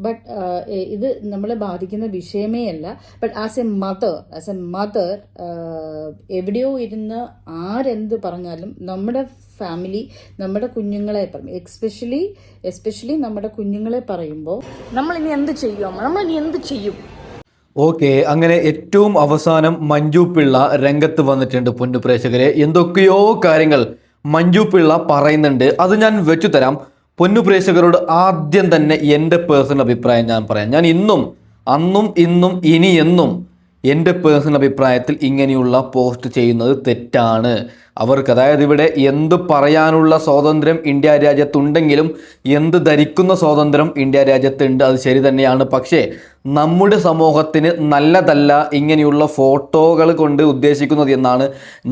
But ഇത് നമ്മളെ ബാധിക്കുന്ന വിഷയമേ അല്ല. ബട്ട് ആസ് എ മദർ എവിടെയോ ഇരുന്ന് ആരെന്ത് പറഞ്ഞാലും നമ്മുടെ ഫാമിലി, നമ്മുടെ കുഞ്ഞുങ്ങളെ എസ്പെഷ്യലി നമ്മുടെ കുഞ്ഞുങ്ങളെ പറയുമ്പോൾ നമ്മളിനി എന്ത് ചെയ്യും? ഓക്കെ, അങ്ങനെ ഏറ്റവും അവസാനം മഞ്ജു പിള്ള രംഗത്ത് വന്നിട്ടുണ്ട്. പൊന്നു പ്രേക്ഷകരെ, എന്തൊക്കെയോ കാര്യങ്ങൾ മഞ്ജു പിള്ള പറയുന്നുണ്ട്. അത് ഞാൻ വെച്ചു തരാം. പൊന്നു പ്രേക്ഷകരോട് ആദ്യം തന്നെ എൻ്റെ പേഴ്സണൽ അഭിപ്രായം ഞാൻ പറയാം. ഞാൻ അന്നും ഇനി എന്നും എൻ്റെ പേഴ്സണൽ അഭിപ്രായത്തിൽ ഇങ്ങനെയുള്ള പോസ്റ്റ് ചെയ്യുന്നത് തെറ്റാണ്. അവർക്ക്, അതായത് ഇവിടെ എന്ത് പറയാനുള്ള സ്വാതന്ത്ര്യം ഇന്ത്യ രാജ്യത്തുണ്ടെങ്കിലും എന്ത് ധരിക്കുന്ന സ്വാതന്ത്ര്യം ഇന്ത്യ രാജ്യത്തുണ്ട്, അത് ശരി തന്നെയാണ്. പക്ഷേ നമ്മുടെ സമൂഹത്തിന് നല്ലതല്ല ഇങ്ങനെയുള്ള ഫോട്ടോകൾ കൊണ്ട് ഉദ്ദേശിക്കുന്നത് എന്നാണ്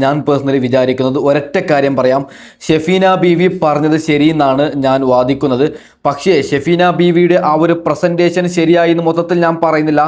ഞാൻ പേഴ്സണലി വിചാരിക്കുന്നത്. ഒരൊറ്റ കാര്യം പറയാം, ഷെഫീന ബീവി പറഞ്ഞത് ശരിയെന്നാണ് ഞാൻ വാദിക്കുന്നത്. പക്ഷേ ഷെഫീന ബീവിയുടെ ആ ഒരു പ്രസൻറ്റേഷൻ ശരിയായി എന്ന് മൊത്തത്തിൽ ഞാൻ പറയുന്നില്ല.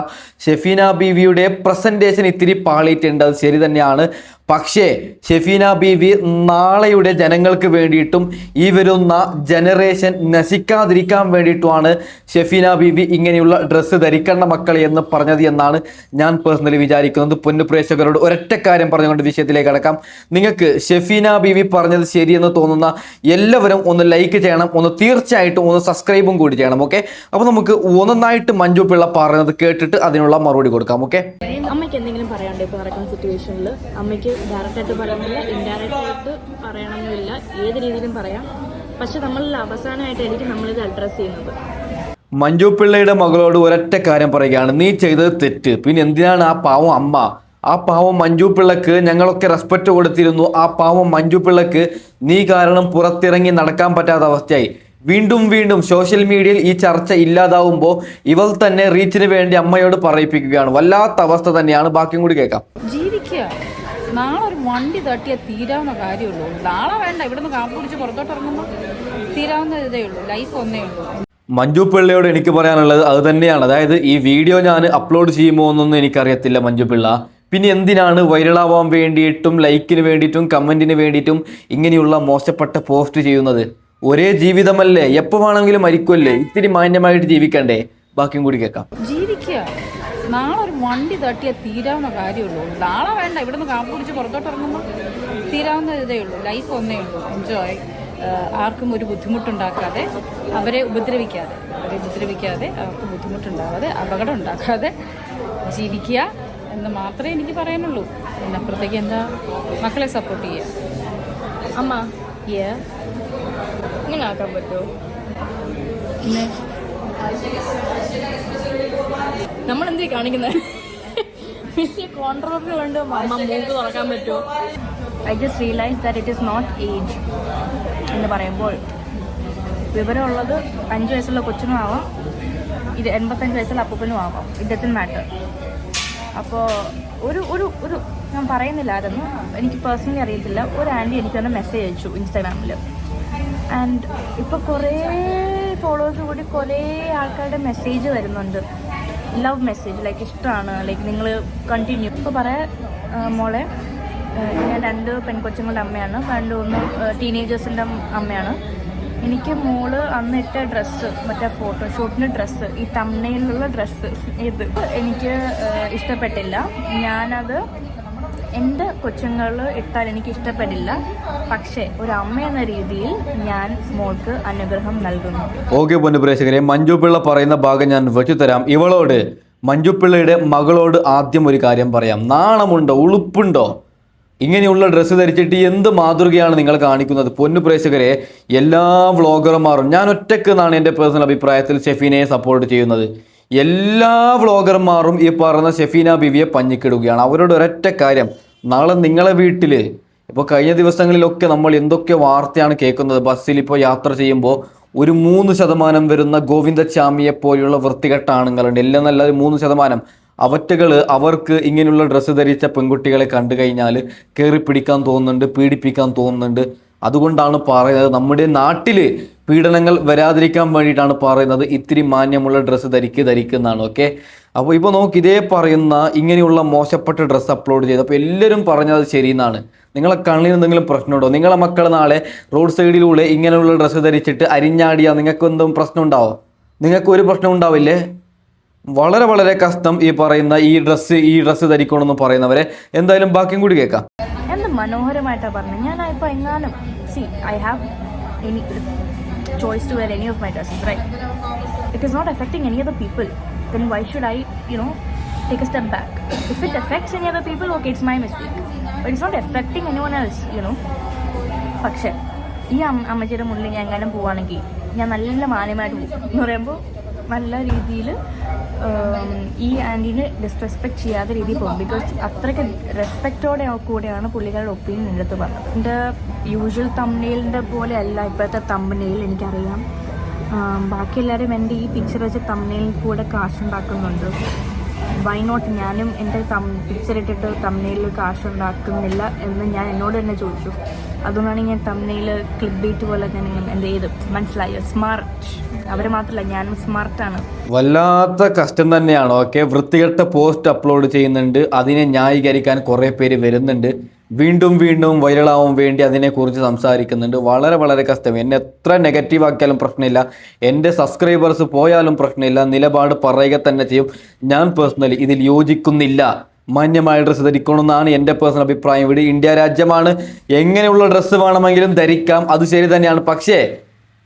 ഷെഫീന ബീവിയുടെ പ്രസൻറ്റേഷൻ ഇത്തിരി പാളിയിട്ടുണ്ട്, അത് ശരി തന്നെയാണ്. പക്ഷേ ഷെഫീന ബീവി നാളെയുടെ ജനങ്ങൾക്ക് വേണ്ടിയിട്ടും ഈ വരുന്ന ജനറേഷൻ നശിക്കാതിരിക്കാൻ വേണ്ടിയിട്ടുമാണ് ഷെഫീന ബീവി ഇങ്ങനെയുള്ള ഡ്രസ്സ് ധരിക്കേണ്ട മക്കളെ എന്ന് പറഞ്ഞത് എന്നാണ് ഞാൻ പേഴ്സണലി വിചാരിക്കുന്നത്. പൊന്നു പ്രേക്ഷകരോട് ഒരൊറ്റ കാര്യം പറഞ്ഞുകൊണ്ട് വിഷയത്തിലേക്ക് കടക്കാം. നിങ്ങൾക്ക് ഷെഫീന ബീവി പറഞ്ഞത് ശരിയെന്ന് തോന്നുന്ന എല്ലാവരും ഒന്ന് ലൈക്ക് ചെയ്യണം, തീർച്ചയായിട്ടും ഒന്ന് സബ്സ്ക്രൈബും കൂടി ചെയ്യണം. ഓക്കെ, അപ്പോൾ നമുക്ക് ഒന്നായിട്ട് മഞ്ജു പിള്ള പറയുന്നത് കേട്ടിട്ട് അതിനുള്ള മറുപടി കൊടുക്കാം. ഓക്കെ, അമ്മയ്ക്ക് എന്തെങ്കിലും പറയാനുണ്ടോ ഇപ്പോൾ നടക്കുന്ന സിറ്റുവേഷനിൽ? അമ്മയ്ക്ക് ഡയറക്റ്റായിട്ട് പറയുന്നില്ല, ഇൻഡയറക്റ്റ് ആയിട്ട് പറയണമെന്നില്ല, ഏത് രീതിയിലും പറയാം. പക്ഷെ നമ്മളിൽ അവസാനമായിട്ടായിരിക്കും നമ്മളിത് അഡ്രസ്സ് ചെയ്യുന്നത്. മഞ്ജു പിള്ളയുടെ മകളോട് ഒരൊറ്റ കാര്യം പറയുകയാണ്, നീ ചെയ്തത് തെറ്റ്. പിന്നെ എന്തിനാണ് ആ പാവം അമ്മ, ആ പാവം മഞ്ജു പിള്ളക്ക് ഞങ്ങളൊക്കെ റെസ്പെക്റ്റ് കൊടുത്തിരുന്നു. ആ പാവം മഞ്ജു പിള്ളക്ക് നീ കാരണം പുറത്തിറങ്ങി നടക്കാൻ പറ്റാത്ത അവസ്ഥയായി. വീണ്ടും സോഷ്യൽ മീഡിയയിൽ ഈ ചർച്ച ഇല്ലാതാവുമ്പോൾ ഇവൾ തന്നെ റീച്ചിന് വേണ്ടി അമ്മയോട് പറയിപ്പിക്കുകയാണ്. വല്ലാത്ത അവസ്ഥ തന്നെയാണ്. ബാക്കിയും കൂടി കേൾക്കാം. ജീവിക്കുക, നാളെ ഒരു വണ്ടി തട്ടിയാൽ തീരാവുന്ന കാര്യമുള്ളൂ. നാളെ വേണ്ട, ഇവിടുന്ന് കാപ്പ് പിടിച്ച് പുറത്തോട്ട് ഇറങ്ങുമ്പോൾ തീരാവുന്ന ഇതേ ഉള്ളൂ. ലൈഫ് ഒന്നേ ഉള്ളൂ. മഞ്ജു പിള്ളയോട് എനിക്ക് പറയാനുള്ളത് അത് തന്നെയാണ്. അതായത് ഈ വീഡിയോ ഞാൻ അപ്ലോഡ് ചെയ്യുമോ എന്നൊന്നും എനിക്കറിയത്തില്ല മഞ്ജു പിള്ള. പിന്നെ എന്തിനാണ് വൈറലാവാൻ വേണ്ടിയിട്ടും ലൈക്കിന് വേണ്ടിയിട്ടും കമൻറ്റിന് വേണ്ടിയിട്ടും ഇങ്ങനെയുള്ള മോശപ്പെട്ട പോസ്റ്റ് ചെയ്യുന്നത്? ഒരേ ജീവിതമല്ലേ, എപ്പോൾ വേണമെങ്കിലും മരിക്കുമല്ലേ, ഇത്തിരി മാന്യമായിട്ട് ജീവിക്കണ്ടേ? ബാക്കിയും കൂടി കേൾക്കാം. ജീവിക്കുക, നാളെ ഒരു വണ്ടി തട്ടിയാൽ തീരാവുന്ന കാര്യമുള്ളൂ. നാളെ വേണ്ട, ഇവിടുന്ന് കാപ്പ് പിടിച്ച് പുറത്തോട്ട് ഇറങ്ങുമ്പോൾ തീരാവുന്ന ഇതേ ഉള്ളൂ. ലൈഫ് ഒന്നേ ഉള്ളൂ. എൻജോയ്. ആർക്കും ഒരു ബുദ്ധിമുട്ടുണ്ടാക്കാതെ, അവരെ ഉപദ്രവിക്കാതെ, അവർക്ക് ബുദ്ധിമുട്ടുണ്ടാകാതെ, അപകടം ഉണ്ടാക്കാതെ ജീവിക്കുക എന്ന് മാത്രമേ എനിക്ക് പറയാനുള്ളൂ. അതിനപ്പുറത്തേക്ക് എന്താ, മക്കളെ സപ്പോർട്ട് ചെയ്യുക. അമ്മ ഇങ്ങനെ ആക്കാൻ പറ്റുമോ? പിന്നെ നമ്മളെന്തേ കാണിക്കുന്നത്? വലിയ കോൺട്രവേഴ്സി കൊണ്ട് അമ്മ മൂക്ക് തുറക്കാൻ പറ്റുമോ? I just realise that it is not age എന്ന് പറയുമ്പോൾ വിവരമുള്ളത് 5 വയസ്സുള്ള കൊച്ചിനും ആവാം, 85 വയസ്സുള്ള അപ്പൂപ്പനും ആവാം. It doesn't matter. അപ്പോൾ ഒരു ഞാൻ പറയുന്നില്ല ആരെന്ന്, എനിക്ക് പേഴ്സണലി അറിയത്തില്ല. ഒരു ആൻറ്റി എനിക്കൊന്ന് മെസ്സേജ് അയച്ചു ഇൻസ്റ്റാഗ്രാമിൽ. ആൻഡ് ഇപ്പോൾ കുറേ ഫോളോവേഴ്സ് കൂടി കുറേ ആൾക്കാരുടെ മെസ്സേജ് വരുന്നുണ്ട്, ലവ് മെസ്സേജ്, ലൈക്ക് ഇഷ്ടമാണ്, ലൈക്ക് നിങ്ങൾ കണ്ടിന്യൂ. ഇപ്പോൾ പറയാം മോളെ, ഞാൻ 2 പെൺകൊച്ചുങ്ങളുടെ അമ്മയാണ്, 2 ടീനേജേഴ്സിൻ്റെ അമ്മയാണ്. എനിക്ക് മോള് അന്ന് ഇട്ട ഡ്രസ്സ്, മറ്റേ ഫോട്ടോഷൂട്ടിന് ഡ്രസ്സ്, ഈ തമ്മനയിലുള്ള ഡ്രസ്സ്, ഇത് എനിക്ക് ഇഷ്ടപ്പെട്ടില്ല. ഞാനത് എൻ്റെ കൊച്ചുങ്ങൾ ഇട്ടാൽ എനിക്ക് ഇഷ്ടപ്പെടില്ല. പക്ഷേ ഒരു അമ്മ എന്ന രീതിയിൽ ഞാൻ മോൾക്ക് അനുഗ്രഹം നൽകുന്നു. ഓക്കെ പൊന്നു പ്രേക്ഷകരെ, മഞ്ജു പിള്ള പറയുന്ന ഭാഗം ഞാൻ വെച്ചു തരാം. ഇവളോട്, മഞ്ജു പിള്ളയുടെ മകളോട് ആദ്യം ഒരു കാര്യം പറയാം. നാണമുണ്ടോ, ഉളുപ്പുണ്ടോ? ഇങ്ങനെയുള്ള ഡ്രസ്സ് ധരിച്ചിട്ട് എന്ത് മാതൃകയാണ് നിങ്ങൾ കാണിക്കുന്നത്? പൊന്നു പ്രേക്ഷകരെ, എല്ലാ വ്ളോഗർമാരും, ഞാൻ ഒറ്റയ്ക്ക് എന്നാണ് എൻ്റെ പേഴ്സണൽ അഭിപ്രായത്തിൽ ഷെഫീനയെ സപ്പോർട്ട് ചെയ്യുന്നത്. എല്ലാ വ്ളോഗർമാരും ഈ പറയുന്ന ഷെഫീന ബീവിയെ പഞ്ഞിക്കിടുകയാണ്. അവരോട് ഒരൊറ്റ കാര്യം, നാളെ നിങ്ങളെ വീട്ടിൽ, ഇപ്പോൾ കഴിഞ്ഞ ദിവസങ്ങളിലൊക്കെ നമ്മൾ എന്തൊക്കെ വാർത്തയാണ് കേൾക്കുന്നത്. ബസ്സിൽ ഇപ്പോൾ യാത്ര ചെയ്യുമ്പോൾ ഒരു 3% വരുന്ന ഗോവിന്ദച്ചാമിയെ പോലെയുള്ള വൃത്തികെട്ട ആണുങ്ങളുണ്ട്. എല്ലാം നല്ല 3%. അവറ്റകൾ അവർക്ക് ഇങ്ങനെയുള്ള ഡ്രസ്സ് ധരിച്ച പെൺകുട്ടികളെ കണ്ടു കഴിഞ്ഞാൽ കയറി പിടിക്കാൻ തോന്നുന്നുണ്ട്, പീഡിപ്പിക്കാൻ തോന്നുന്നുണ്ട്. അതുകൊണ്ടാണ് പറയുന്നത്, നമ്മുടെ നാട്ടിൽ പീഡനങ്ങൾ വരാതിരിക്കാൻ വേണ്ടിയിട്ടാണ് പറയുന്നത് ഇത്തിരി മാന്യമുള്ള ഡ്രസ്സ് ധരിക്കുന്നതാണ്. ഓക്കെ, അപ്പോൾ ഇപ്പോൾ നോക്ക്, ഇതേ പറയുന്ന ഇങ്ങനെയുള്ള മോശപ്പെട്ട ഡ്രസ്സ് അപ്ലോഡ് ചെയ്ത് അപ്പോൾ എല്ലാവരും പറഞ്ഞത് ശരിയെന്നാണ്. നിങ്ങളെ കണ്ണിന് എന്തെങ്കിലും പ്രശ്നമുണ്ടോ? നിങ്ങളെ മക്കൾ നാളെ റോഡ് സൈഡിലൂടെ ഇങ്ങനെയുള്ള ഡ്രസ്സ് ധരിച്ചിട്ട് അരിഞ്ഞാടിയാൽ നിങ്ങൾക്ക് എന്തെങ്കിലും പ്രശ്നം ഉണ്ടാവോ? നിങ്ങൾക്ക് ഒരു പ്രശ്നം ഉണ്ടാവില്ലേ? വളരെ വളരെ കഷ്ടം ഈ പറയുന്ന ഈ ഡ്രസ്സ് ധരിക്കണമെന്ന് പറയുന്നവരെ. എന്തായാലും ബാക്കിയും കൂടി കേൾക്കാം. എന്ത് മനോഹരമായിട്ടാണ് പറഞ്ഞത്. ഞാൻ ഇപ്പോൾ എങ്ങാനും I have any choice to wear any of my dresses, right? It is not affecting any other people. Then why should I take a step back? If it affects any other people, okay, it's my mistake, but it's not affecting anyone else, പക്ഷേ ഈ അമ്മച്ചിയുടെ മുന്നിൽ ഞാൻ എങ്ങനെ പോവുകയാണെങ്കിൽ ഞാൻ നല്ല മാന്യമായിട്ട് പോകും എന്ന് പറയുമ്പോൾ നല്ല രീതിയിൽ ഈ ആൻറ്റീനെ ഡിസ്റെസ്പെക്ട് ചെയ്യാത്ത രീതിയിൽ പോകും. ബിക്കോസ് അത്രയ്ക്ക് റെസ്പെക്റ്റോടെ കൂടെയാണ് പുള്ളിക്കാരുടെ ഒപ്പീനിയൻ എൻ്റെ അടുത്ത് പറഞ്ഞത്. എൻ്റെ യൂഷ്വൽ തംബ്നെയിലിൻ്റെ പോലെ അല്ല ഇപ്പോഴത്തെ തംബ്നെയിൽ, എനിക്കറിയാം. ബാക്കി എല്ലാവരും എൻ്റെ ഈ പിക്ചർ വെച്ച് തംബ്നെയിലിൽ കൂടെ കാശുണ്ടാക്കുന്നുണ്ട്. വൈ നോട്ട് ഞാനും എൻ്റെ പിക്ചർ ഇട്ടിട്ട് തംബ്നെയിൽ കാശുണ്ടാക്കുന്നില്ല എന്ന് ഞാൻ എന്നോട് തന്നെ ചോദിച്ചു. അതുകൊണ്ടാണ് ഞാൻ തംബ്നെയിൽ ക്ലിക്ക് ബീറ്റ് പോലെ തന്നെ എൻ്റെ മനസ്സിലായോ, സ്മാർട്ട്. അവർ മാത്രമല്ല, ഞാനും സ്മാർട്ടാണ്. വല്ലാത്ത കഷ്ടം തന്നെയാണ്. ഓക്കെ, വൃത്തികെട്ട പോസ്റ്റ് അപ്ലോഡ് ചെയ്യുന്നുണ്ട്, അതിനെ ന്യായീകരിക്കാൻ കുറേ പേര് വരുന്നുണ്ട്, വീണ്ടും വൈറലാവാൻ വേണ്ടി അതിനെക്കുറിച്ച് സംസാരിക്കുന്നുണ്ട്. വളരെ വളരെ കഷ്ടം. എന്നെ എത്ര നെഗറ്റീവ് ആക്കിയാലും പ്രശ്നമില്ല, എൻ്റെ സബ്സ്ക്രൈബേഴ്സ് പോയാലും പ്രശ്നമില്ല, നിലപാട് പറയുക തന്നെ ചെയ്യും. ഞാൻ പേഴ്സണലി ഇതിൽ യോജിക്കുന്നില്ല. മാന്യമായ ഡ്രസ്സ് ധരിക്കണമെന്നാണ് എൻ്റെ പേഴ്സണൽ അഭിപ്രായം. ഇവിടെ ഇന്ത്യ രാജ്യമാണ്, എങ്ങനെയുള്ള ഡ്രസ്സ് വേണമെങ്കിലും ധരിക്കാം, അത് ശരി തന്നെയാണ്. പക്ഷേ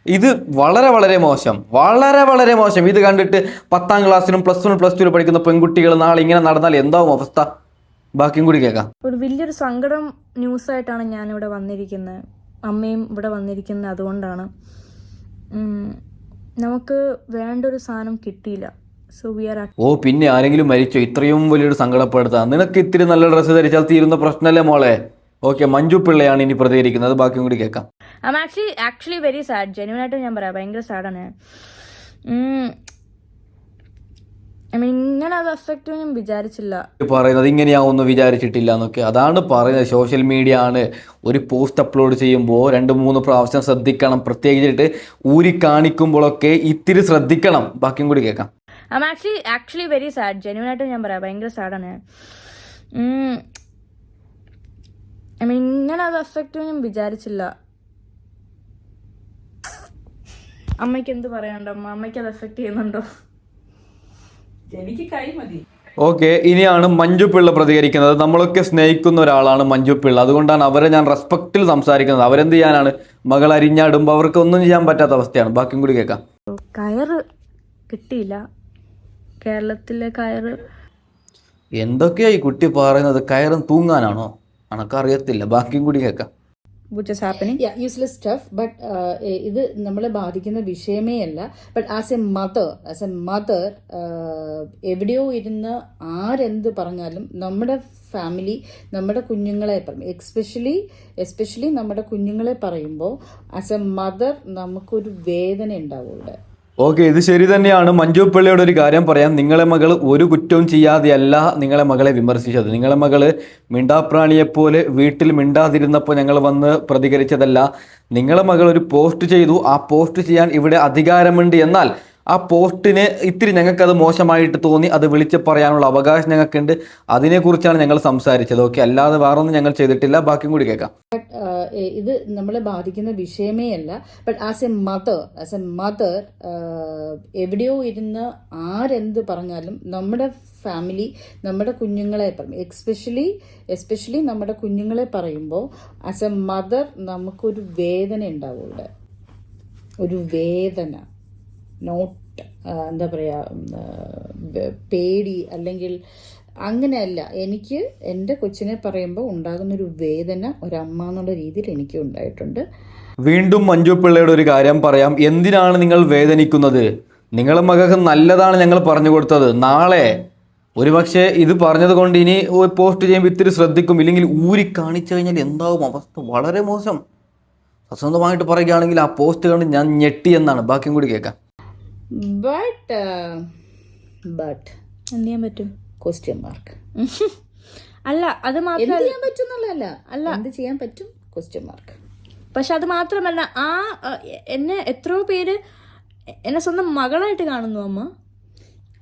ഇത് വളരെ വളരെ മോശം, വളരെ വളരെ മോശം. ഇത് കണ്ടിട്ട് 10ാം ക്ലാസ്സിലും +1 +2 പഠിക്കുന്ന പെൺകുട്ടികൾ നാളെ ഇങ്ങനെ നടന്നാൽ എന്താവും അവസ്ഥ? ബാക്കിയും കൂടി കേൾക്കാം. ഒരു വലിയൊരു സങ്കടം ന്യൂസായിട്ടാണ് ഞാനിവിടെ വന്നിരിക്കുന്നത്, അമ്മയും ഇവിടെ വന്നിരിക്കുന്നത്. അതുകൊണ്ടാണ് നമുക്ക് വേണ്ടൊരു സാധനം കിട്ടിയില്ല. സോ വി ആർ പിന്നെ ആരെങ്കിലും മരിച്ചോ? ഇത്രയും വലിയൊരു സങ്കടപ്പെടുത്താം. നിനക്ക് ഇത്തിരി നല്ല ഡ്രസ്സ് ധരിച്ചാൽ തീരുന്ന പ്രശ്നമല്ലേ മോളെ? ഓക്കെ, മഞ്ജു പിള്ളയാണ് ഇനി പ്രതികരിക്കുന്നത്. ബാക്കിയും കൂടി കേൾക്കാം. I actually very sad. ജെന്യൂനായിട്ട് ഞാൻ പറയാം, ഭയങ്കര സാഡാണ് ഞാൻ. ഇങ്ങനെ അത് അഫക്റ്റ് ഞാൻ വിചാരിച്ചില്ല. പറയുന്നത് ഇങ്ങനെയാവുമെന്ന് വിചാരിച്ചിട്ടില്ല എന്നൊക്കെ. അതാണ് പറയുന്നത്, സോഷ്യൽ മീഡിയ ആണ്. ഒരു പോസ്റ്റ് അപ്ലോഡ് ചെയ്യുമ്പോൾ 2-3 പ്രാവശ്യം ശ്രദ്ധിക്കണം. പ്രത്യേകിച്ചിട്ട് ഊരി കാണിക്കുമ്പോഴൊക്കെ ഇത്തിരി ശ്രദ്ധിക്കണം. ബാക്കിയും കൂടി കേൾക്കാം. I actually very sad. ജെന്യൂനായിട്ട് ഞാൻ പറയാം, ഭയങ്കര സാഡാണ് ഞാൻ. ഇങ്ങനെ അത് അഫക്റ്റ് ഞാൻ വിചാരിച്ചില്ല. അമ്മയ്ക്ക് എന്ത് പറയാനുണ്ടോ? അമ്മയ്ക്ക് അത് അഫക്റ്റ് ചെയ്യുന്നുണ്ടോ? എനിക്ക് കൈ മതി. ഓക്കെ, ഇനിയാണ് മഞ്ജു പിള്ള പ്രതികരിക്കുന്നത്. നമ്മളൊക്കെ സ്നേഹിക്കുന്ന ഒരാളാണ് മഞ്ജു പിള്ള, അതുകൊണ്ടാണ് അവരെ ഞാൻ റെസ്പെക്റ്റിൽ സംസാരിക്കുന്നത്. അവരെന്ത് ചെയ്യാനാണ്? മകൾ അരിഞ്ഞാടുമ്പോൾ അവർക്ക് ഒന്നും ചെയ്യാൻ പറ്റാത്ത അവസ്ഥയാണ്. ബാക്കിയും കൂടി കേൾക്കാം. കയറ് കിട്ടിയില്ല, കേരളത്തിലെ കയറ്. എന്തൊക്കെയാ ഈ കുട്ടി പറയുന്നത്? കയറും തൂങ്ങാനാണോ? അനക്കറിയത്തില്ല. ബാക്കിയും കൂടി കേൾക്കാം. Useless stuff. ബട്ട് ഇത് നമ്മളെ ബാധിക്കുന്ന വിഷയമേ അല്ല. ബട്ട് ആസ് എ മദർ എവിടെയോ ഇരുന്ന് ആരെന്ത് പറഞ്ഞാലും നമ്മുടെ ഫാമിലി, നമ്മുടെ കുഞ്ഞുങ്ങളെ എസ്പെഷ്യലി നമ്മുടെ കുഞ്ഞുങ്ങളെ പറയുമ്പോൾ ആസ് എ മദർ നമുക്കൊരു വേദന ഉണ്ടാവും ഇവിടെ. ഓക്കെ, ഇത് ശരി തന്നെയാണ്. മഞ്ജു പിള്ളയുടെ ഒരു കാര്യം പറയാം. നിങ്ങളെ മകൾ ഒരു കുറ്റവും ചെയ്യാതെയല്ല നിങ്ങളെ മകളെ വിമർശിച്ചത്. നിങ്ങളെ മകൾ മിണ്ടാപ്രാണിയെപ്പോലെ വീട്ടിൽ മിണ്ടാതിരുന്നപ്പോൾ ഞങ്ങൾ വന്ന് പ്രതികരിച്ചതല്ല. നിങ്ങളെ മകൾ ഒരു പോസ്റ്റ് ചെയ്തു, ആ പോസ്റ്റ് ചെയ്യാൻ ഇവിടെ അധികാരമുണ്ട്. എന്നാൽ ആ പോസ്റ്റിന് ഇത്തിരി ഞങ്ങൾക്കത് മോശമായിട്ട് തോന്നി, അത് വിളിച്ച് പറയാനുള്ള അവകാശം ഞങ്ങൾക്കുണ്ട്. അതിനെക്കുറിച്ചാണ് ഞങ്ങൾ സംസാരിച്ചത്. ഓക്കെ, അല്ലാതെ വേറൊന്നും ഞങ്ങൾ ചെയ്തിട്ടില്ല. ബാക്കിയും കൂടി കേൾക്കാം. ഇത് നമ്മളെ ബാധിക്കുന്ന വിഷയമേ അല്ല. ബട്ട് ആസ് എ മദർ എവിടെയോ ഇരുന്ന് ആരെന്ത് പറഞ്ഞാലും നമ്മുടെ ഫാമിലി, നമ്മുടെ കുഞ്ഞുങ്ങളെ എസ്പെഷ്യലി നമ്മുടെ കുഞ്ഞുങ്ങളെ പറയുമ്പോൾ ആസ് എ മദർ നമുക്കൊരു വേദന ഉണ്ടാവും ഇവിടെ. ഒരു വേദന, നോട്ട് എന്താ പറയുക, പേടി അല്ലെങ്കിൽ അങ്ങനെയല്ല. എനിക്ക് എൻ്റെ കൊച്ചിനെ പറയുമ്പോൾ ഉണ്ടാകുന്നൊരു വേദന ഒരമ്മ എന്നുള്ള രീതിയിൽ എനിക്ക് ഉണ്ടായിട്ടുണ്ട്. വീണ്ടും മഞ്ജു പിള്ളയുടെ ഒരു കാര്യം പറയാം. എന്തിനാണ് നിങ്ങൾ വേദനിക്കുന്നത്? നിങ്ങളെ മകൾക്ക് നല്ലതാണ് ഞങ്ങൾ പറഞ്ഞു കൊടുത്തത്. നാളെ ഒരുപക്ഷെ ഇത് പറഞ്ഞത് കൊണ്ട് ഇനി പോസ്റ്റ് ചെയ്യുമ്പോൾ ഇത്തിരി ശ്രദ്ധിക്കും. ഇല്ലെങ്കിൽ ഊരി കാണിച്ചു കഴിഞ്ഞാൽ എന്താവും അവസ്ഥ? വളരെ മോശം. സത്യസന്ധമായിട്ട് പറയുകയാണെങ്കിൽ ആ പോസ്റ്റ് കണ്ട് ഞാൻ ഞെട്ടി എന്നാണ്. ബാക്കിയും കൂടി കേൾക്കാം. ബട്ട് എന്ത് ചെയ്യാൻ പറ്റും? Question mark. അല്ല, അത് മാത്രമല്ല, ചെയ്യാൻ പറ്റുന്നല്ല, അല്ല എന്ത് ചെയ്യാൻ പറ്റും? Question mark. പക്ഷെ അത് മാത്രമല്ല, എന്നെ എത്രയോ പേര് എന്നെ സ്വന്തം മകളായിട്ട് കാണുന്നു. അമ്മ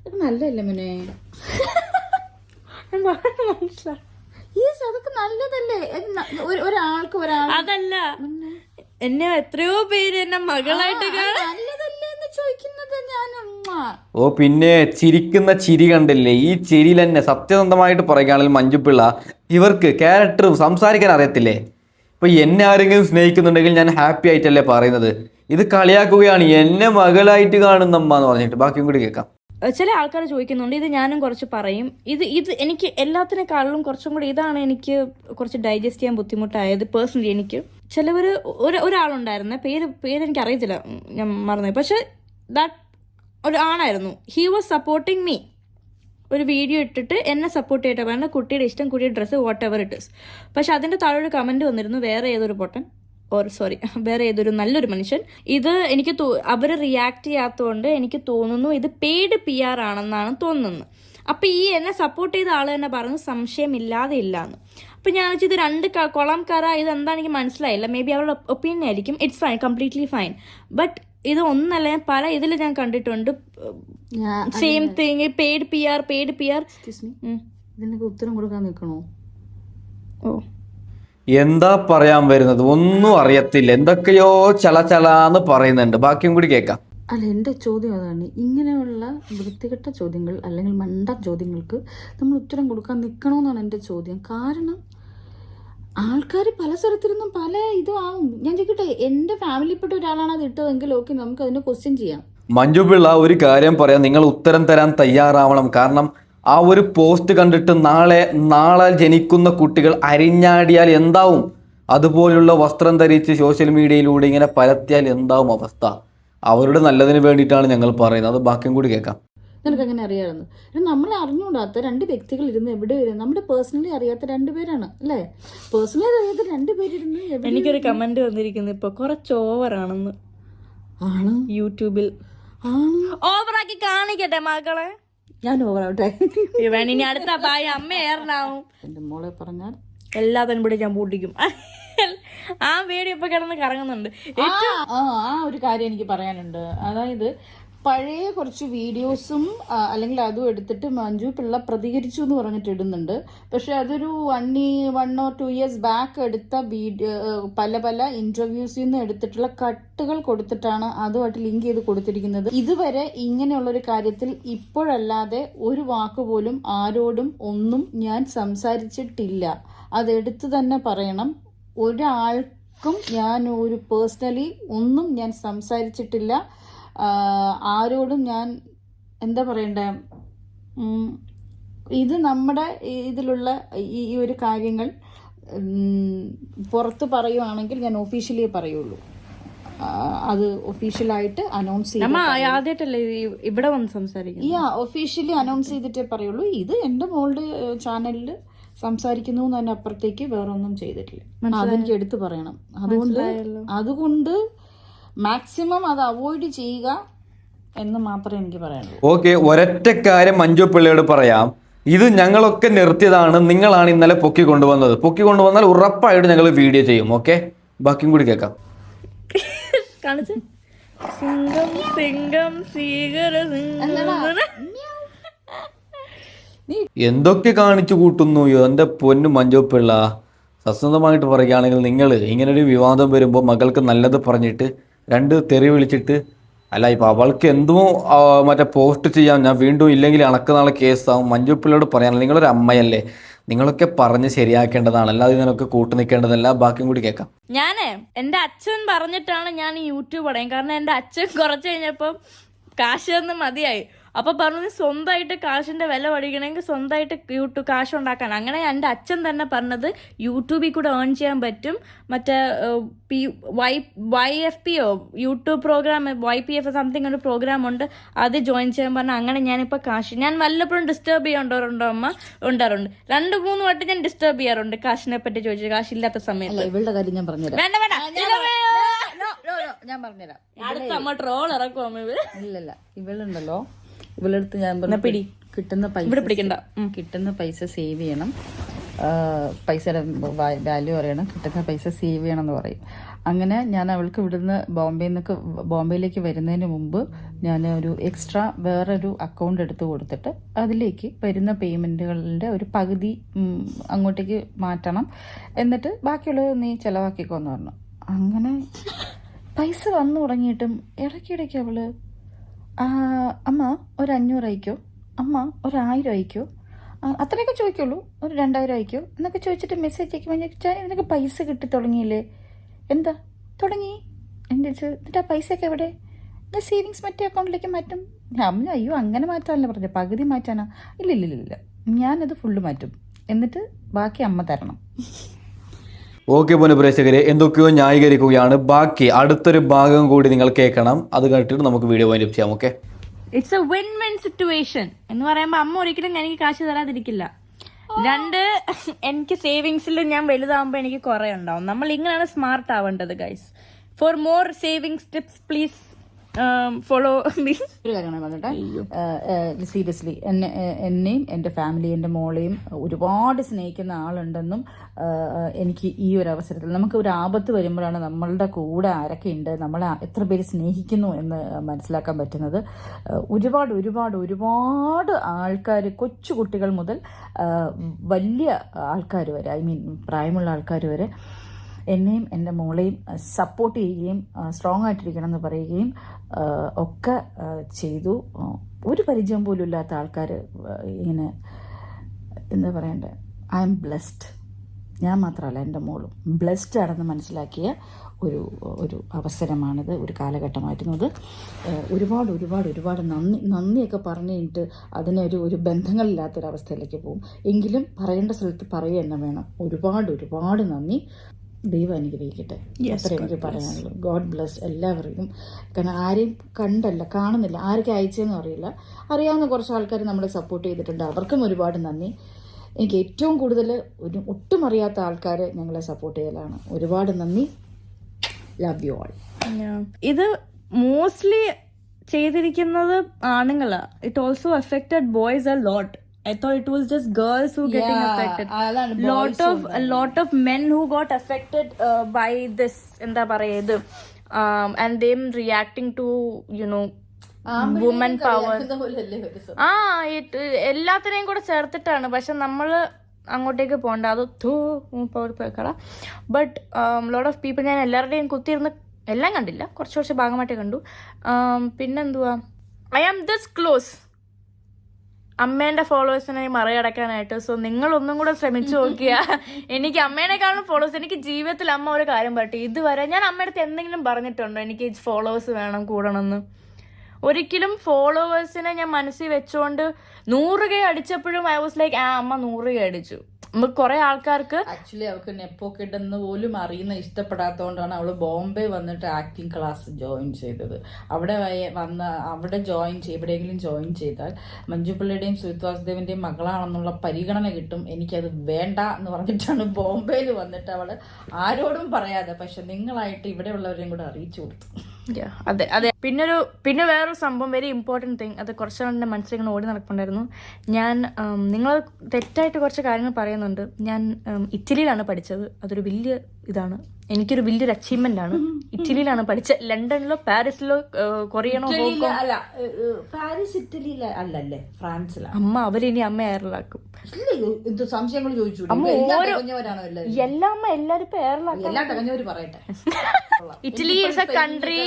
അത് നല്ലതല്ലേ മോനെ? മനസ്സിലായി. അതൊക്കെ നല്ലതല്ലേ? ഒരാൾക്ക് അതല്ല, എന്നെ എത്രയോ പേര് എന്നെ മകളായിട്ട് നല്ലതല്ലേ എന്ന് ചോദിക്കുന്നത് ഞാൻ ഓ പിന്നെ ചിരിക്കുന്ന ചിരി കണ്ടില്ലേ? ഈ ചിരിയിൽ തന്നെ സത്യസന്ധമായിട്ട് പറയുകയാണെങ്കിൽ മഞ്ജുപിള്ള ഇവർക്ക് ക്യാരക്ടറും സംസാരിക്കാൻ അറിയത്തില്ലേ? ഇപ്പൊ എന്നെ ആരെങ്കിലും സ്നേഹിക്കുന്നുണ്ടെങ്കിൽ ഞാൻ ഹാപ്പി ആയിട്ടല്ലേ പറയുന്നത്. ഇത് കളിയാക്കുകയാണ്, എന്നെ മകളായിട്ട് കാണുന്നമ്മ എന്ന് പറഞ്ഞിട്ട്. ബാക്കിയും കൂടി കേൾക്കാം. ചില ആൾക്കാർ ചോദിക്കുന്നുണ്ട്, ഇത് ഞാനും കുറച്ച് പറയും. ഇത് എനിക്ക് എല്ലാത്തിനേക്കാളും കുറച്ചും കൂടി ഇതാണ് എനിക്ക് കുറച്ച് ഡൈജസ്റ്റ് ചെയ്യാൻ ബുദ്ധിമുട്ടായത് പേഴ്സണലി. എനിക്ക് ചിലവർ ഒരാളുണ്ടായിരുന്ന പേര് എനിക്ക് അറിയത്തില്ല, ഞാൻ മറന്നു. പക്ഷെ ദാറ്റ് ഒരു ആണായിരുന്നു. He was supporting me. ഒരു വീഡിയോ ഇട്ടിട്ട് എന്നെ സപ്പോർട്ട് ചെയ്തിട്ട് പറഞ്ഞ കുട്ടിയുടെ ഇഷ്ടം, കുട്ടിയുടെ dress, whatever it is. പക്ഷെ അതിൻ്റെ താഴെ ഒരു കമൻറ്റ് വന്നിരുന്നു, വേറെ ഏതൊരു നല്ലൊരു മനുഷ്യൻ ഇത് എനിക്ക് അവർ റിയാക്ട് ചെയ്യാത്തതുകൊണ്ട് എനിക്ക് തോന്നുന്നു ഇത് പെയ്ഡ് PR ആണെന്നാണ് തോന്നുന്നത്. അപ്പം ഈ എന്നെ സപ്പോർട്ട് ചെയ്ത ആൾ തന്നെ പറഞ്ഞു സംശയമില്ലാതെ ഇല്ലാന്ന്. അപ്പം ഞാൻ വെച്ചാൽ ഇത് രണ്ട് കൊളംകാര, ഇതെന്താ എനിക്ക് മനസ്സിലായില്ല. മേ ബി അവരുടെ ഒപ്പീനിയൻ ആയിരിക്കും. It's fine, completely fine. But ഇത് ഒന്നല്ല, ഞാൻ പല ഇതിൽ ഞാൻ കണ്ടിട്ടുണ്ട് സെയിം തിങ്. Paid PR. ഇതിനൊക്കെ ഉത്തരം കൊടുക്കാൻ നിൽക്കണോ? ഓ എന്താ പറയാൻ വരുന്നത്? ഒന്നും അറിയത്തില്ല, എന്തൊക്കെയോ ചലാന്ന് പറയുന്നുണ്ട്. ബാക്കിയും കൂടി കേൾക്കാം. അല്ല, എൻ്റെ ചോദ്യം അതാണ്. ഇങ്ങനെയുള്ള വൃത്തികെട്ട ചോദ്യങ്ങൾ അല്ലെങ്കിൽ മണ്ട ചോദ്യങ്ങൾക്ക് നമ്മൾ ഉത്തരം കൊടുക്കാൻ നിൽക്കണമെന്നാണ് എൻ്റെ ചോദ്യം. കാരണം ആൾക്കാർ പല സ്ഥലത്തിരുന്നും പല ഇതും ആവും. ഞാൻ ചോദിക്കട്ടെ, എൻ്റെ ഫാമിലിയിൽപ്പെട്ട ഒരാളാണ് അത് ഇട്ടതെങ്കിൽ ഓക്കെ, നമുക്ക് അതിനെ ക്വസ്റ്റ്യൻ ചെയ്യാം. മഞ്ജുപിള്ള ഒരു കാര്യം പറയാം, നിങ്ങൾ ഉത്തരം തരാൻ തയ്യാറാവണം. കാരണം ആ ഒരു പോസ്റ്റ് കണ്ടിട്ട് നാളെ ജനിക്കുന്ന കുട്ടികൾ അരിഞ്ഞാടിയാൽ എന്താവും? അതുപോലുള്ള വസ്ത്രം ധരിച്ച് സോഷ്യൽ മീഡിയയിലൂടെ ഇങ്ങനെ പരത്തിയാൽ എന്താവും അവസ്ഥ? അവരുടെ നല്ലതിന് വേണ്ടിയിട്ടാണ് ഞങ്ങൾ പറയുന്നത്. അത് ബാക്കിയും കൂടി കേൾക്കാം. നിനക്ക് അങ്ങനെ അറിയാമായിരുന്നു? നമ്മളെ അറിഞ്ഞുകൂടാത്ത രണ്ട് വ്യക്തികൾ ഇരുന്ന് എവിടെ വരും? നമ്മുടെ പേഴ്സണലി അറിയാത്ത രണ്ടുപേരാണ് അല്ലേ? പേഴ്സണലി അറിയാത്ത രണ്ടുപേരിരുന്ന് എനിക്കൊരു കമന്റ് വന്നിരിക്കുന്നു ഇപ്പൊ, കുറച്ച് ഓവറാണെന്ന്. ആണ് യൂട്യൂബിൽ ഓവറാക്കി കാണിക്കട്ടെ മക്കളെ. ഞാൻ ഓവറാവട്ടെ? ഇനി അടുത്ത പായ അമ്മ ഏറണാവും. എൻ്റെ മോളെ പറഞ്ഞാൽ എല്ലാത്തിനും കൂടി ഞാൻ പൂട്ടിക്കും. ആ വീഡിയോ ഇപ്പൊ കിടന്ന് കറങ്ങുന്നുണ്ട്. ആ ഒരു കാര്യം എനിക്ക് പറയാനുണ്ട്. അതായത് പഴയ കുറച്ച് വീഡിയോസും അല്ലെങ്കിൽ അതും എടുത്തിട്ട് മഞ്ജു പിള്ള പ്രതികരിച്ചു എന്ന് പറഞ്ഞിട്ട് ഇടുന്നുണ്ട്. പക്ഷെ അതൊരു 1 or 2 years ബാക്ക് എടുത്ത വീഡിയോ, പല ഇന്റർവ്യൂസിൽ നിന്ന് എടുത്തിട്ടുള്ള കട്ടുകൾ കൊടുത്തിട്ടാണ് അതുമായിട്ട് ലിങ്ക് ചെയ്ത് കൊടുത്തിരിക്കുന്നത്. ഇതുവരെ ഇങ്ങനെയുള്ളൊരു കാര്യത്തിൽ ഇപ്പോഴല്ലാതെ ഒരു വാക്ക് പോലും ആരോടും ഒന്നും ഞാൻ സംസാരിച്ചിട്ടില്ല. അതെടുത്ത് തന്നെ പറയണം. ഒരാൾക്കും ഞാൻ ഒരു പേഴ്സണലി ഒന്നും ഞാൻ സംസാരിച്ചിട്ടില്ല. ആരോടും ഞാൻ എന്താ പറയണ്ടേ, ഇത് നമ്മുടെ ഇതിലുള്ള ഈ ഒരു കാര്യങ്ങൾ പുറത്ത് പറയുവാണെങ്കിൽ ഞാൻ ഒഫീഷ്യലി പറയുള്ളൂ. അത് ഒഫീഷ്യലായിട്ട് അനൗൺസ് ആദ്യമായിട്ടല്ലേ ഇവിടെ വന്ന് സംസാരിക്കും. ഒഫീഷ്യലി അനൗൺസ് ചെയ്തിട്ടേ പറയുള്ളൂ. ഇത് എൻ്റെ മോളുടെ ചാനലിൽ സംസാരിക്കുന്നു എന്നതിന് അപ്പുറത്തേക്ക് വേറൊന്നും ചെയ്തിട്ടില്ല. അതെനിക്ക് എടുത്തു പറയണം. അതുകൊണ്ട് മാക്സിമം അത് അവോയ്ഡ് ചെയ്യുക എന്ന് മാത്രമേ എനിക്ക് പറയാനുള്ളൂ. ഓക്കെ, ഒരൊറ്റ കാര്യം മഞ്ജു പിള്ളയോട് പറയാം. ഇത് ഞങ്ങളൊക്കെ നിർത്തിയതാണ്, നിങ്ങളാണ് ഇന്നലെ പൊക്കി കൊണ്ടുവന്നാൽ ഉറപ്പായിട്ട് ഞങ്ങൾ വീഡിയോ ചെയ്യും. ഓക്കെ, ബാക്കിയും കൂടി കേൾക്കാം. എന്തൊക്കെ കാണിച്ചു കൂട്ടുന്നു എന്റെ പൊന്നു മഞ്ജു പിള്ള. സത്യസന്ധമായിട്ട് പറയുകയാണെങ്കിൽ നിങ്ങൾ ഇങ്ങനൊരു വിവാദം വരുമ്പോൾ മകൾക്ക് നല്ലത് പറഞ്ഞിട്ട് 2 തെറി വിളിച്ചിട്ട്, അല്ല ഇപ്പം അവൾക്ക് എന്തോ മറ്റേ പോസ്റ്റ് ചെയ്യാം, ഞാൻ വീണ്ടും ഇല്ലെങ്കിൽ അണക്ക് നാളെ കേസാവും. മഞ്ജു പിള്ളയോട് പറയാനല്ല, നിങ്ങളൊരു അമ്മയല്ലേ, നിങ്ങളൊക്കെ പറഞ്ഞ് ശരിയാക്കേണ്ടതാണ്, അല്ലാതെ ഇതിനൊക്കെ കൂട്ടു നിൽക്കേണ്ടതല്ല. ബാക്കിയും കൂടി കേൾക്കാം. എൻ്റെ അച്ഛൻ പറഞ്ഞിട്ടാണ് ഞാൻ യൂട്യൂബ് തുടങ്ങി. കാരണം എൻ്റെ അച്ഛൻ കുറച്ച് കഴിഞ്ഞപ്പോൾ കാശ് തന്ന് മതിയായി. അപ്പോൾ പറഞ്ഞു സ്വന്തമായിട്ട് കാശിൻ്റെ വില പഠിക്കണമെങ്കിൽ സ്വന്തമായിട്ട് കാശ് ഉണ്ടാക്കാൻ. അങ്ങനെ എൻ്റെ അച്ഛൻ തന്നെ പറഞ്ഞത് യൂട്യൂബിൽ കൂടെ ഏൺ ചെയ്യാൻ പറ്റും. മറ്റേ YFPO YouTube programme, YPF something ഒരു പ്രോഗ്രാം ഉണ്ട്, അത് ജോയിൻ ചെയ്യാൻ പറഞ്ഞു. അങ്ങനെ ഞാനിപ്പോൾ ഞാൻ വല്ലപ്പോഴും ഡിസ്റ്റർബ് ചെയ്യാറുണ്ടോ അമ്മ? ഉണ്ടാറുണ്ട്. 2-3 വട്ടം ഞാൻ ഡിസ്റ്റർബ് ചെയ്യാറുണ്ട് കാശിനെ പറ്റി ചോദിച്ചു, കാശില്ലാത്ത സമയത്ത്. ഇവളുടെ കാര്യം ഞാൻ പറഞ്ഞുതരാം. ഞാൻ പറഞ്ഞുതരാം. അടുത്ത അമ്മ ട്രോൾ ഇറക്കും. ഇല്ലല്ല, ഇവളുണ്ടല്ലോ, ഇവളടുത്ത് ഞാൻ പറഞ്ഞു കിട്ടുന്ന പൈസ സേവ് ചെയ്യണം, പൈസയുടെ വാല്യൂ അറിയണം, കിട്ടുന്ന പൈസ സേവ് ചെയ്യണം എന്ന് പറയും. അങ്ങനെ ഞാൻ അവൾക്ക് ഇവിടുന്ന് ബോംബെയിലേക്ക് വരുന്നതിന് മുമ്പ് ഞാൻ ഒരു എക്സ്ട്രാ വേറൊരു അക്കൗണ്ട് എടുത്ത് കൊടുത്തിട്ട് അതിലേക്ക് വരുന്ന പേയ്മെൻറ്റുകളുടെ ഒരു പകുതി അങ്ങോട്ടേക്ക് മാറ്റണം, എന്നിട്ട് ബാക്കിയുള്ളത് നീ ചിലവാക്കിക്കോന്ന് പറഞ്ഞു. അങ്ങനെ പൈസ വന്നു തുടങ്ങിയിട്ടും ഇടയ്ക്കിടയ്ക്ക് അവള് അമ്മ ഒരു 500 അയക്കോ, അമ്മ ഒരു 1000 അയക്കോ, അത്രയൊക്കെ ചോദിക്കുള്ളൂ, ഒരു 2000 അയക്കോ എന്നൊക്കെ ചോദിച്ചിട്ട് മെസ്സേജ് അയക്കുമ്പോൾ ഞാൻ നിനക്ക് പൈസ കിട്ടി തുടങ്ങിയില്ലേ, എന്താ തുടങ്ങി എൻ്റെ എന്നിട്ട് ആ പൈസയൊക്കെ എവിടെ, ഞാൻ സേവിങ്സ് മറ്റേ അക്കൗണ്ടിലേക്ക് മാറ്റും. അമ്മ അയ്യോ അങ്ങനെ മാറ്റാനല്ല പറഞ്ഞത്, പകുതി മാറ്റാനാ. ഇല്ല ഞാനത് ഫുള്ള് മാറ്റും, എന്നിട്ട് ബാക്കി അമ്മ തരണം. ഓക്കെ പൊന്നു പ്രേക്ഷകരെ, എന്തൊക്കെയോ ന്യായീകരിക്കുകയാണ്. ബാക്കി അടുത്തൊരു ഭാഗം കൂടി നിങ്ങൾ കേൾക്കണം, അത് കേട്ടിട്ട് നമുക്ക് വീഡിയോ വൈൻഡപ്പ് ചെയ്യാം. Okay, it's A win win situation എന്ന് പറയുമ്പോൾ അമ്മ ഒരിക്കലും എനിക്ക് കാശ് തരാതിരിക്കില്ല. 2, എനിക്ക് സേവിങ്സിൽ ഞാൻ വലുതാകുമ്പോൾ എനിക്ക് കുറേ ഉണ്ടാവും. നമ്മൾ ഇങ്ങനെയാണ് സ്മാർട്ട് ആവേണ്ടത് guys. For more savings tips please follow me. ഒരു കാര്യമാണ് പറഞ്ഞിട്ട്, സീരിയസ്ലി എന്നെയും എൻ്റെ ഫാമിലി, എൻ്റെ മോളെയും ഒരുപാട് സ്നേഹിക്കുന്ന ആളുണ്ടെന്നും എനിക്ക് ഈ ഒരു അവസരത്തിൽ നമുക്ക് ഒരു ആപത്ത് വരുമ്പോഴാണ് നമ്മളുടെ കൂടെ ആരൊക്കെയുണ്ട്, നമ്മളെ എത്ര പേര് സ്നേഹിക്കുന്നു എന്ന് മനസ്സിലാക്കാൻ പറ്റുന്നത്. ഒരുപാട് ആൾക്കാർ, കൊച്ചു കുട്ടികൾ മുതൽ വലിയ ആൾക്കാർ വരെ, പ്രായമുള്ള ആൾക്കാർ വരെ എന്നെയും എൻ്റെ മോളെയും സപ്പോർട്ട് ചെയ്യുകയും സ്ട്രോങ് ആയിട്ടിരിക്കണം എന്ന് പറയുകയും ഒക്കെ ചെയ്തു. ഒരു പരിചയം പോലും ഇല്ലാത്ത ആൾക്കാർ ഇങ്ങനെ എന്താ പറയണ്ടേ, ഐ എം ബ്ലെസ്ഡ്. ഞാൻ മാത്രമല്ല, എൻ്റെ മോളും ബ്ലെസ്ഡ് ആണെന്ന് മനസ്സിലാക്കിയ ഒരു അവസരമാണിത്, ഒരു കാലഘട്ടമായിരുന്നത്. ഒരുപാട് നന്ദിയൊക്കെ പറഞ്ഞു കഴിഞ്ഞിട്ട് അതിനൊരു ബന്ധങ്ങളില്ലാത്തൊരവസ്ഥയിലേക്ക് പോകും. എങ്കിലും പറയേണ്ട സ്ഥലത്ത് പറയുക തന്നെ വേണം. ഒരുപാട് നന്ദി. ദൈവം അനുഗ്രഹിക്കട്ടെ, അത്ര എനിക്ക് പറയാനുള്ളൂ. ഗോഡ് ബ്ലെസ് എല്ലാവർക്കും. കാരണം ആരെയും കാണുന്നില്ല, ആരൊക്കെ അയച്ചതെന്നും അറിയില്ല. അറിയാവുന്ന കുറച്ച് ആൾക്കാർ നമ്മളെ സപ്പോർട്ട് ചെയ്തിട്ടുണ്ട്, അവർക്കും ഒരുപാട് നന്ദി. എനിക്ക് ഏറ്റവും കൂടുതൽ ഒട്ടും അറിയാത്ത ആൾക്കാർ ഞങ്ങളെ സപ്പോർട്ട് ചെയ്യലാണ്. ഒരുപാട് നന്ദി. Love you all. ഇത് മോസ്റ്റ്ലി ചെയ്തിരിക്കുന്നത് ആണുങ്ങളാ. It also affected boys a lot. I thought it was just girls who getting affected. A lot of men who got affected by this എന്താ പറയുക, and them reacting to woman power. എല്ലാത്തിനെയും കൂടെ ചേർത്തിട്ടാണ്. പക്ഷെ നമ്മള് അങ്ങോട്ടേക്ക് പോകണ്ട, അത് ബട്ട് ലോട്ട് ഓഫ് പീപ്പിൾ, ഞാൻ എല്ലാവരുടെയും കുത്തിയിരുന്ന് എല്ലാം കണ്ടില്ല, കുറച്ച് ഭാഗമായിട്ടേ കണ്ടു. പിന്നെന്തുവാ, ഐ ആം ദിസ് ക്ലോസ് അമ്മേന്റെ ഫോളോവേഴ്സിനെ മറികടക്കാനായിട്ട്. സോ നിങ്ങളൊന്നും കൂടെ ശ്രമിച്ചു നോക്കിയ എനിക്ക് അമ്മേനെക്കാളും ഫോളോവേഴ്സ്. എനിക്ക് ജീവിതത്തിൽ അമ്മ ഒരു കാര്യം പറയട്ടെ, ഇതുവരെ ഞാൻ അമ്മയുടെ അടുത്ത് എന്തെങ്കിലും പറഞ്ഞിട്ടുണ്ടോ എനിക്ക് ഫോളോവേഴ്സ് വേണം കൂടണമെന്ന്? ഒരിക്കലും ഫോളോവേഴ്സിനെ ഞാൻ മനസ്സിൽ വെച്ചുകൊണ്ട് 100K അടിച്ചപ്പോഴും ഐ വാസ് ലൈക്ക് അമ്മ 100K അടിച്ചു. നമുക്ക് കുറെ ആൾക്കാർക്ക് ആക്ച്വലി അവൾക്ക് നെപ്പോ കിഡെന്ന് പോലും ഇഷ്ടപ്പെടാത്തതുകൊണ്ടാണ് അവള് ബോംബെ വന്നിട്ട് ആക്ടിങ് ക്ലാസ് ജോയിൻ ചെയ്തത്. അവിടെ എവിടെയെങ്കിലും ജോയിൻ ചെയ്താൽ മഞ്ജു പിള്ളയുടെയും സുജിത് വാസുദേവിന്റെയും മകളാണെന്നുള്ള പരിഗണന കിട്ടും. എനിക്കത് വേണ്ട എന്ന് പറഞ്ഞിട്ടാണ് ബോംബെയിൽ വന്നിട്ട് അവള് ആരോടും പറയാതെ, പക്ഷെ നിങ്ങളായിട്ട് ഇവിടെ ഉള്ളവരെയും കൂടെ അറിയിച്ചു കൊടുത്തു. അതെ. പിന്നെ വേറൊരു സംഭവം, വെരി ഇമ്പോർട്ടൻറ്റ് തിങ്, അത് കുറച്ച് നാളിൻ്റെ മനസ്സിലേക്ക് ഓടി നടക്കുന്നുണ്ടായിരുന്നു. ഞാൻ നിങ്ങൾ തെറ്റായിട്ട് കുറച്ച് കാര്യങ്ങൾ പറയുന്നുണ്ട്. ഞാൻ ഇറ്റലിയിലാണ് പഠിച്ചത്. അതൊരു വലിയ ഇതാണ്, എനിക്കൊരു വലിയൊരു അച്ചീവ്മെന്റ് ആണ്. ഇറ്റലിയിലാണ് പഠിച്ചത്. ലണ്ടനിലോ പാരീസിലോ കൊറിയനോ അല്ല, പാരീസ് ഇറ്റലിയിലെ അല്ലല്ലേ, ഫ്രാൻസിലാണ്. അമ്മ അവരിനി അമ്മ എയറിലാക്കും. സംശയങ്ങൾ ചോദിച്ചു. എല്ലാ അമ്മ എല്ലാരും ഇപ്പൊ എയറിലാക്കും. Italy is a country,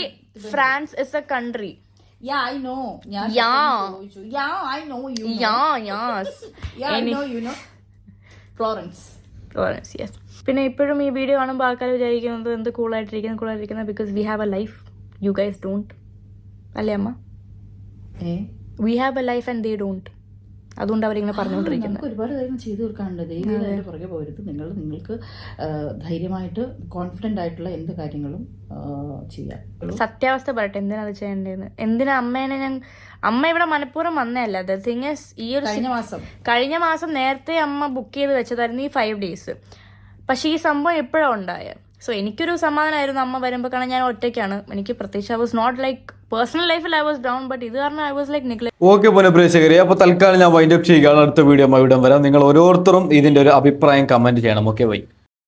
France is a country. Yeah, I know. I know you. You know. Florence, yes. പിന്നെ ഇപ്പോഴും ഈ വീഡിയോ കാണുമ്പോൾ ആൾക്കാർ വിചാരിക്കുന്നത് എന്ത് കൂളായിട്ടിരിക്കുന്നത്, because we have a life, you guys don't. അല്ലേ അമ്മ? We have a life and they don't. അതുകൊണ്ട് അവരിങ്ങനെ പറഞ്ഞുകൊണ്ടിരിക്കുന്നത്. ഒരുപാട് കാര്യങ്ങൾ ചെയ്തു തീർക്കാനുണ്ട്. ദൈവം പുറകെ പോരുത്. നിങ്ങൾക്ക് ധൈര്യമായിട്ട് കോൺഫിഡന്റ് ആയിട്ടുള്ള എന്ത് കാര്യങ്ങളും ചെയ്യാം. സത്യാവസ്ഥ പറയട്ടെ, എന്തിനാ അത് ചെയ്യേണ്ടതെന്ന്. എന്തിനാ അമ്മേനെ അമ്മ ഇവിടെ മനഃപൂർവ്വം വന്നതല്ല. ദ തിങ് ഈസ്, ഈ ഒരു കഴിഞ്ഞ മാസം നേരത്തെ അമ്മ ബുക്ക് ചെയ്ത് വെച്ചതായിരുന്നു ഈ 5 days. പക്ഷെ ഈ സംഭവം എപ്പോഴാണ് ഉണ്ടായത്. സോ എനിക്കൊരു സമാധാനമായിരുന്നു അമ്മ വരുമ്പോൾ. കാരണം ഞാൻ ഒറ്റയ്ക്കാണ്, എനിക്ക് പ്രത്യേകിച്ച് I was not like personal ലൈഫിൽ ഐ വാസ് ഡൗൺ, ബട്ട് ഇത് കാരണം I was like neglect. Okay പോലെ പ്രേക്ഷകരെ, അപ്പോൾ തൽക്കാലം ഞാൻ വൈൻഡപ്പ് ചെയ്യുകയാണ്. അടുത്ത വീഡിയോ ഇവിടെ വരാം. നിങ്ങൾ ഓരോരുത്തരും ഇതിന്റെ ഒരു അഭിപ്രായം കമന്റ് ചെയ്യണം. Okay, by.